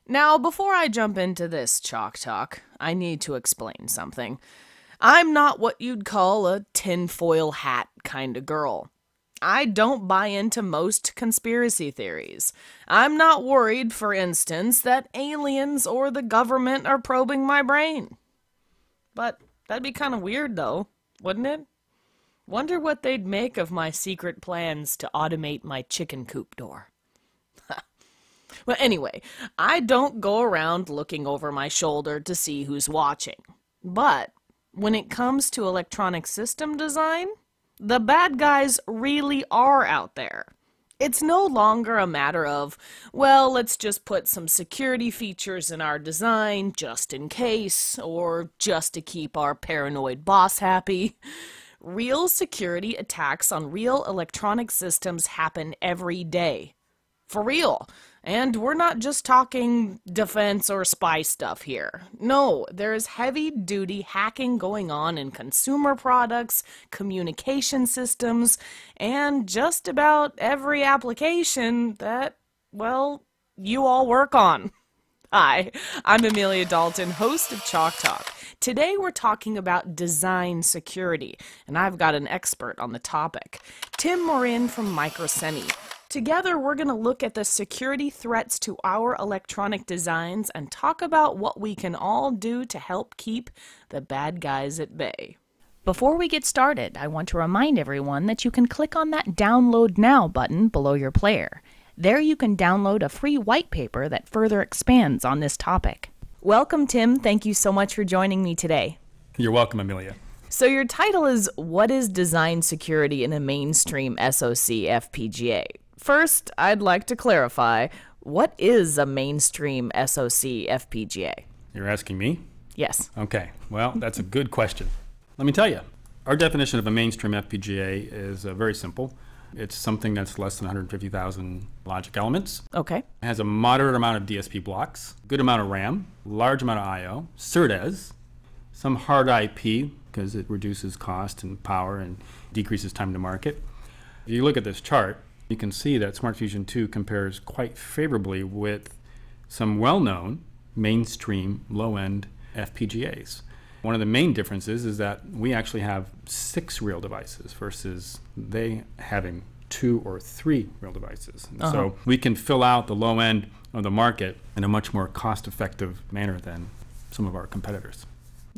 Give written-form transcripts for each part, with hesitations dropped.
Now, before I jump into this chalk talk, I need to explain something. I'm not what you'd call a tinfoil hat kind of girl. I don't buy into most conspiracy theories. I'm not worried, for instance, that aliens or the government are probing my brain. But that'd be kind of weird, though, wouldn't it? Wonder what they'd make of my secret plans to automate my chicken coop door. Well, anyway, I don't go around looking over my shoulder to see who's watching. But when it comes to electronic system design, the bad guys really are out there. It's no longer a matter of, well, let's just put some security features in our design just in case, or just to keep our paranoid boss happy. Real security attacks on real electronic systems happen every day. For real. And we're not just talking defense or spy stuff here. No, there's heavy-duty hacking going on in consumer products, communication systems, and just about every application that, well, you all work on. Hi, I'm Amelia Dalton, host of Chalk Talk. Today we're talking about design security, and I've got an expert on the topic, Tim Morin from Microsemi. Together, we're going to look at the security threats to our electronic designs and talk about what we can all do to help keep the bad guys at bay. Before we get started, I want to remind everyone that you can click on that Download Now button below your player. There you can download a free white paper that further expands on this topic. Welcome, Tim. Thank you so much for joining me today. You're welcome, Amelia. So your title is, What is Design Security in a Mainstream SoC FPGA? First, I'd like to clarify, what is a mainstream SoC FPGA? You're asking me? Yes. Okay, well, that's a good question. Let me tell you. Our definition of a mainstream FPGA is very simple. It's something that's less than 150,000 logic elements. Okay. It has a moderate amount of DSP blocks, good amount of RAM, large amount of I/O, SerDes, some hard IP because it reduces cost and power and decreases time to market. If you look at this chart, you can see that SmartFusion 2 compares quite favorably with some well-known mainstream low-end FPGAs. One of the main differences is that we actually have 6 real devices versus they having 2 or 3 real devices. So we can fill out the low end of the market in a much more cost-effective manner than some of our competitors.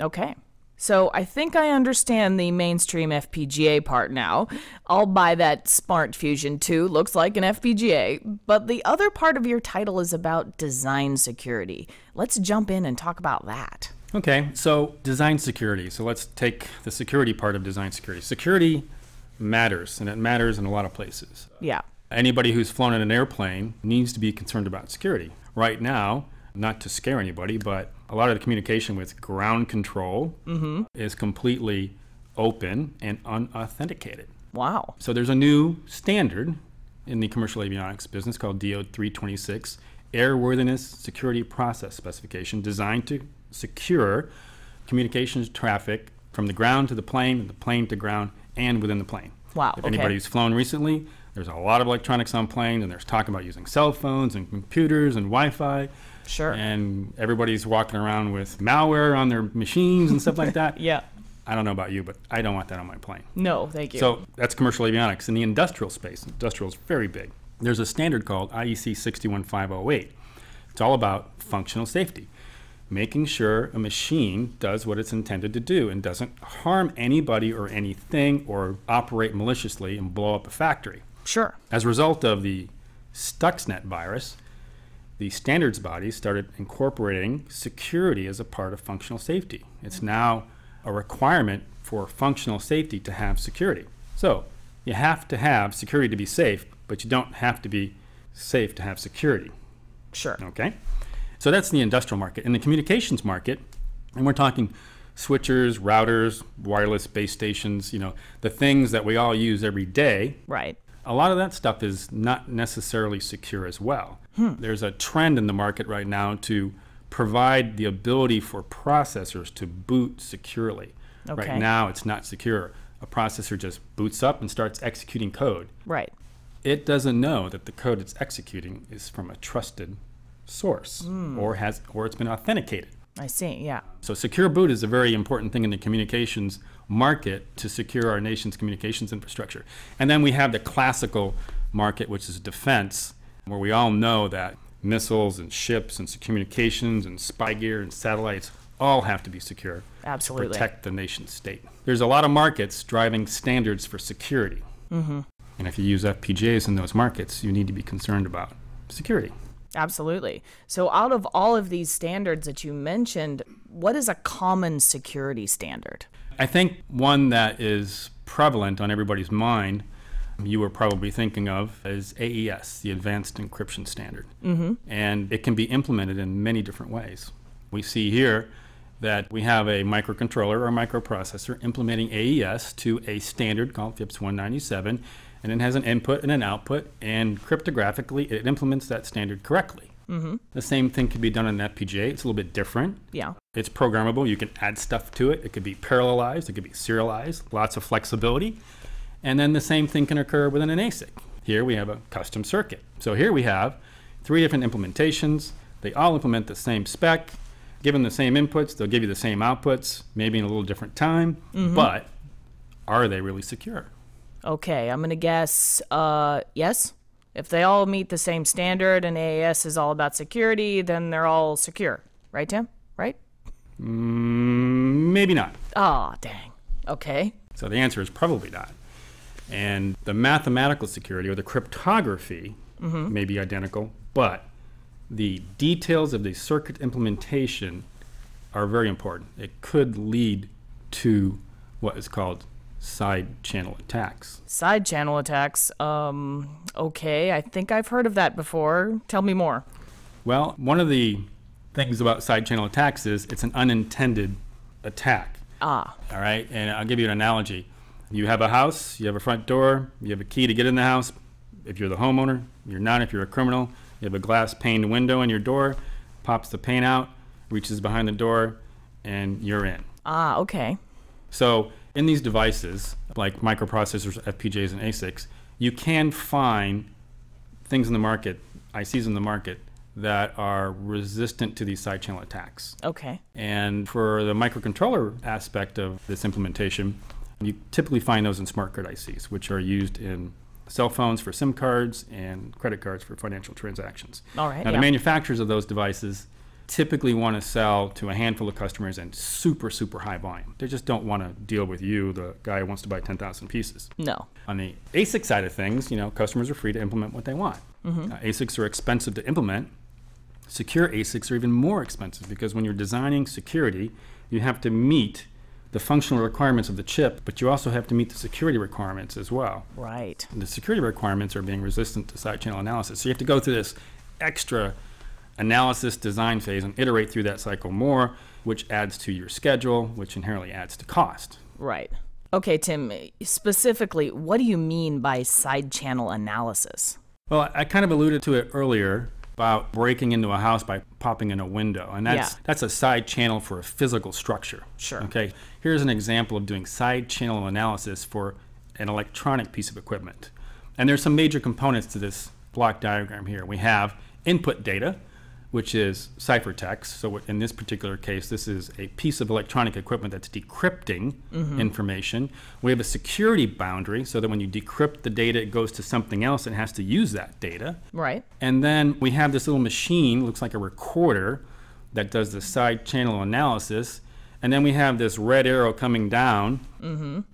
Okay. So I think I understand the mainstream FPGA part now. I'll buy that SmartFusion 2, looks like an FPGA. But the other part of your title is about design security. Let's jump in and talk about that. Okay, so design security. So let's take the security part of design security. Security matters, and it matters in a lot of places. Yeah. Anybody who's flown in an airplane needs to be concerned about security. Right now, not to scare anybody, but a lot of the communication with ground control is completely open and unauthenticated. Wow. So there's a new standard in the commercial avionics business called DO-326, Airworthiness Security Process Specification, designed to secure communications traffic from the ground to the plane, and the plane to ground, and within the plane. Wow. If anybody who's flown recently, there's a lot of electronics on planes, and there's talking about using cell phones and computers and Wi-Fi. Sure. And everybody's walking around with malware on their machines and stuff like that. Yeah. I don't know about you, but I don't want that on my plane. No, thank you. So that's commercial avionics. In the industrial space, industrial is very big. There's a standard called IEC 61508. It's all about functional safety, making sure a machine does what it's intended to do and doesn't harm anybody or anything or operate maliciously and blow up a factory. Sure. As a result of the Stuxnet virus, the standards bodies started incorporating security as a part of functional safety. It's now a requirement for functional safety to have security. So you have to have security to be safe, but you don't have to be safe to have security. Sure. Okay? So that's the industrial market. In the communications market, and we're talking switchers, routers, wireless base stations, the things that we all use every day. Right. A lot of that stuff is not necessarily secure as well. There's a trend in the market right now to provide the ability for processors to boot securely. Okay. Right now, it's not secure. A processor just boots up and starts executing code. Right. It doesn't know that the code it's executing is from a trusted source or it's been authenticated. I see, yeah. So secure boot is a very important thing in the communications market to secure our nation's communications infrastructure. And then we have the classical market, which is defense, where we all know that missiles and ships and communications and spy gear and satellites all have to be secure. Absolutely. To protect the nation state. There's a lot of markets driving standards for security. And if you use FPGAs in those markets, you need to be concerned about security. Absolutely. So out of all of these standards that you mentioned, what is a common security standard? I think one that is prevalent on everybody's mind, you were probably thinking of, is AES, the Advanced Encryption Standard. And it can be implemented in many different ways. We see here that we have a microcontroller or microprocessor implementing AES to a standard called FIPS 197, and it has an input and an output, and cryptographically it implements that standard correctly. The same thing can be done on an FPGA. It's a little bit different. Yeah. It's programmable. You can add stuff to it. It could be parallelized. It could be serialized. Lots of flexibility. And then the same thing can occur within an ASIC. Here we have a custom circuit. So here we have 3 different implementations. They all implement the same spec. Given the same inputs, they'll give you the same outputs, maybe in a little different time. But are they really secure? Okay, I'm going to guess yes. If they all meet the same standard and AES is all about security, then they're all secure. Right, Tim? Right? Maybe not. Oh, dang. Okay. So the answer is probably not. And the mathematical security or the cryptography may be identical, but the details of the circuit implementation are very important. It could lead to what is called side channel attacks. Side channel attacks. Okay, I think I've heard of that before. Tell me more. Well, one of the things about side channel attacks is it's an unintended attack. Ah. All right, and I'll give you an analogy. You have a house, you have a front door, you have a key to get in the house. If you're the homeowner, you're not if you're a criminal. You have a glass paned window in your door, pops the pane out, reaches behind the door, and you're in. Ah, okay. So in these devices, like microprocessors, FPGAs, and ASICs, you can find things in the market, ICs in the market, that are resistant to these side channel attacks. Okay. And for the microcontroller aspect of this implementation, you typically find those in smart card ICs, which are used in cell phones for SIM cards and credit cards for financial transactions. All right. Now, the manufacturers of those devices typically want to sell to a handful of customers in super, super high volume. They just don't want to deal with you, the guy who wants to buy 10,000 pieces. No. On the ASIC side of things, customers are free to implement what they want. ASICs are expensive to implement. Secure ASICs are even more expensive because when you're designing security, you have to meet the functional requirements of the chip, but you also have to meet the security requirements as well. Right. And the security requirements are being resistant to side channel analysis. So you have to go through this extra analysis design phase and iterate through that cycle more, which adds to your schedule, which inherently adds to cost. Right. Okay, Tim, specifically, what do you mean by side channel analysis? Well, I kind of alluded to it earlier about breaking into a house by popping in a window. And that's a side channel for a physical structure. Sure. Okay. Here's an example of doing side channel analysis for an electronic piece of equipment. And there's some major components to this block diagram here. We have input data, which is ciphertext. So in this particular case, this is a piece of electronic equipment that's decrypting information. We have a security boundary so that when you decrypt the data, it goes to something else and has to use that data. Right. And then we have this little machine, looks like a recorder, that does the side channel analysis. And then we have this red arrow coming down,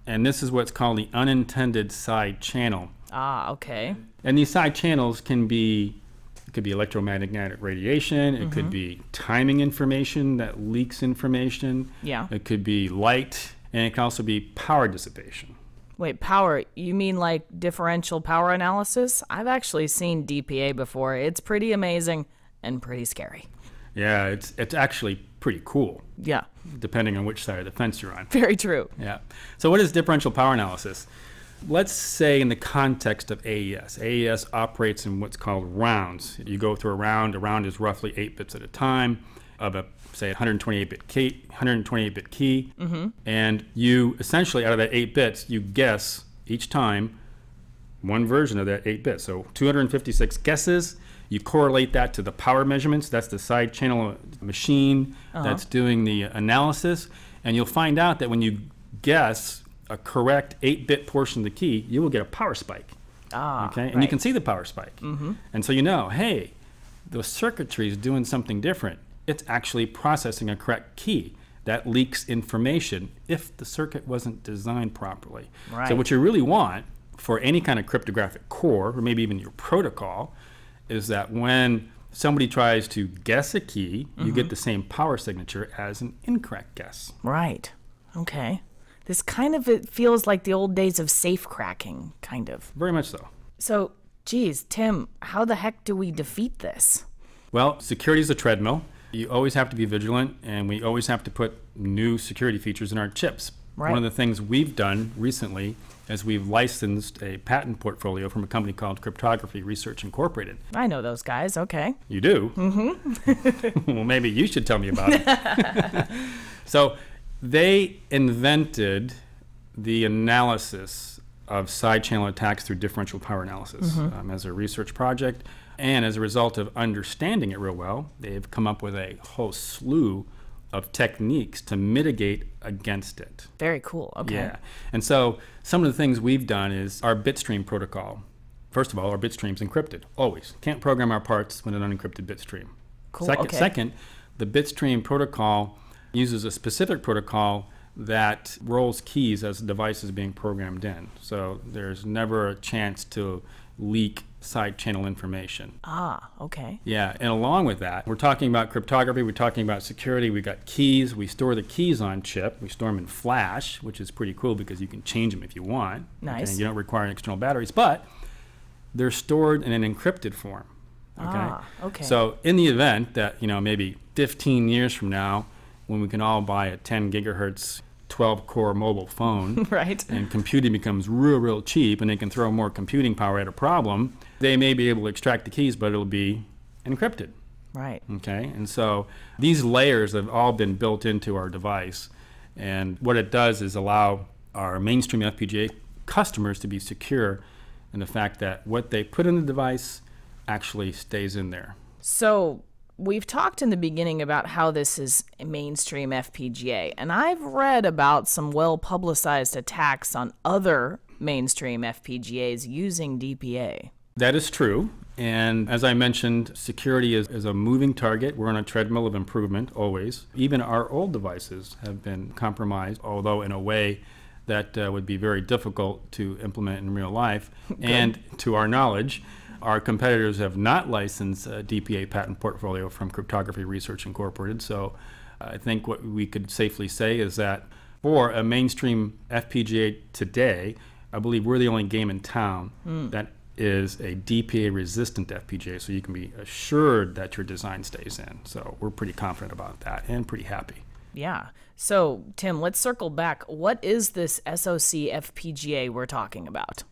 and this is what's called the unintended side channel. Ah, okay. And these side channels can be, it could be electromagnetic radiation, it could be timing information that leaks information, it could be light, and it can also be power dissipation. Wait, power, you mean like differential power analysis? I've actually seen DPA before. It's pretty amazing and pretty scary. Yeah, it's actually pretty cool. Yeah. Depending on which side of the fence you're on. Very true. Yeah. So what is differential power analysis? Let's say in the context of AES. AES operates in what's called rounds. You go through a round. A round is roughly 8 bits at a time of a, say, 128-bit key. And you essentially, out of that 8 bits, you guess each time one version of that 8-bit. So 256 guesses. You correlate that to the power measurements. That's the side channel machine that's doing the analysis. And you'll find out that when you guess a correct 8-bit portion of the key, you will get a power spike. Okay, and you can see the power spike. And so you know, hey, the circuitry is doing something different. It's actually processing a correct key that leaks information if the circuit wasn't designed properly. So what you really want for any kind of cryptographic core, or maybe even your protocol, is that when somebody tries to guess a key, you get the same power signature as an incorrect guess. Right. Okay. This kind of, it feels like the old days of safe cracking, kind of. Very much so. So, geez, Tim, how the heck do we defeat this? Well, security is a treadmill. You always have to be vigilant, and we always have to put new security features in our chips. One of the things we've done recently is we've licensed a patent portfolio from a company called Cryptography Research Incorporated. I know those guys, okay. You do? Well, maybe you should tell me about it. So they invented the analysis of side-channel attacks through differential power analysis as a research project. And as a result of understanding it real well, they've come up with a whole slew of techniques to mitigate against it. Very cool. Okay. Yeah. And so some of the things we've done is our Bitstream protocol. First of all, our Bitstream's encrypted, always. Can't program our parts with an unencrypted Bitstream. Cool. Second, the Bitstream protocol uses a specific protocol that rolls keys as the device is being programmed in. So there's never a chance to leak side channel information. Okay. Yeah, and along with that, we're talking about cryptography, we're talking about security, we've got keys, we store the keys on chip, we store them in flash, which is pretty cool because you can change them if you want. Nice. Okay? You don't require external batteries, but they're stored in an encrypted form. Okay? Okay. So in the event that, maybe 15 years from now, when we can all buy a 10 gigahertz 12-core mobile phone, and computing becomes real cheap, and they can throw more computing power at a problem, they may be able to extract the keys, but it'll be encrypted. Right. Okay, and so these layers have all been built into our device, and what it does is allow our mainstream FPGA customers to be secure in the fact that what they put in the device actually stays in there. So we've talked in the beginning about how this is a mainstream FPGA, and I've read about some well-publicized attacks on other mainstream FPGAs using DPA. That is true, and as I mentioned, security is a moving target. We're on a treadmill of improvement, always. Even our old devices have been compromised, although in a way that would be very difficult to implement in real life. And to our knowledge, our competitors have not licensed a DPA patent portfolio from Cryptography Research Incorporated. So I think what we could safely say is that for a mainstream FPGA today, I believe we're the only game in town that is a DPA resistant FPGA. So you can be assured that your design stays in. So we're pretty confident about that and pretty happy. Yeah. So Tim, let's circle back. What is this SoC FPGA we're talking about?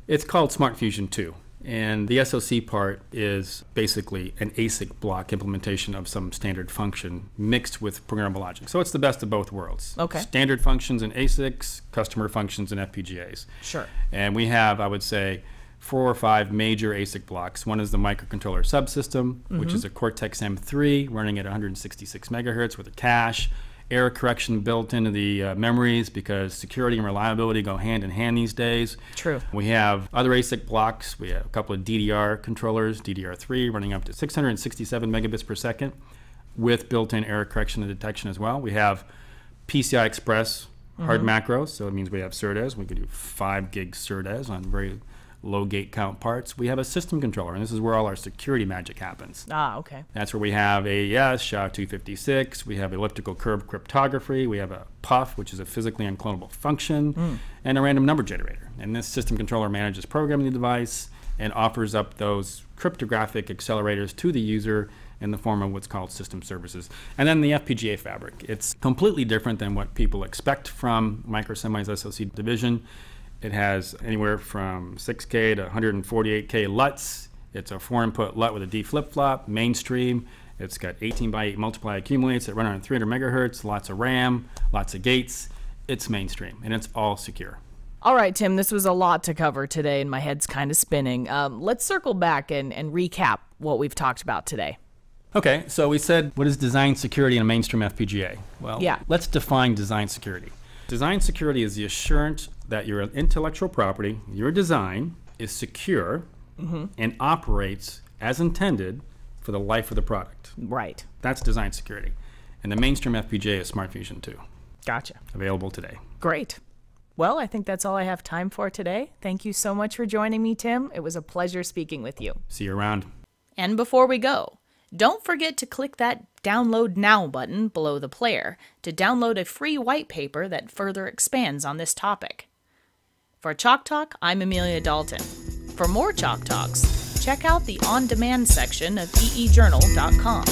It's called Smart Fusion 2. And the SoC part is basically an ASIC block implementation of some standard function mixed with programmable logic. So it's the best of both worlds. Okay. Standard functions in ASICs, customer functions in FPGAs. Sure. And we have, I would say, 4 or 5 major ASIC blocks. One is the microcontroller subsystem, which is a Cortex M3 running at 166 megahertz with a cache. Error correction built into the memories because security and reliability go hand in hand these days. True. We have other ASIC blocks. We have a couple of DDR controllers, DDR3 running up to 667 megabits per second with built-in error correction and detection as well. We have PCI Express hard macros, so it means we have SERDES. We could do 5 gig SERDES on very low gate count parts. We have a system controller, and this is where all our security magic happens. Okay. That's where we have AES, SHA-256, we have elliptical curve cryptography, we have a PUF, which is a physically unclonable function, and a random number generator. And this system controller manages programming the device and offers up those cryptographic accelerators to the user in the form of what's called system services. And then the FPGA fabric. It's completely different than what people expect from Microsemi's SoC division. It has anywhere from 6K to 148K LUTs. It's a 4-input LUT with a D flip-flop, mainstream. It's got 18x8 multiply accumulates that run on 300 megahertz, lots of RAM, lots of gates. It's mainstream, and it's all secure. All right, Tim, this was a lot to cover today, and my head's kind of spinning. Let's circle back and recap what we've talked about today. Okay, so we said, what is design security in a mainstream FPGA? Well, yeah. Let's define design security. Design security is the assurance that your intellectual property, your design, is secure and operates as intended for the life of the product. Right. That's design security. And the mainstream FPGA is SmartFusion 2. Gotcha. Available today. Great. Well, I think that's all I have time for today. Thank you so much for joining me, Tim. It was a pleasure speaking with you. See you around. And before we go, don't forget to click that Download Now button below the player to download a free white paper that further expands on this topic. For Chalk Talk, I'm Amelia Dalton. For more Chalk Talks, check out the on-demand section of eejournal.com.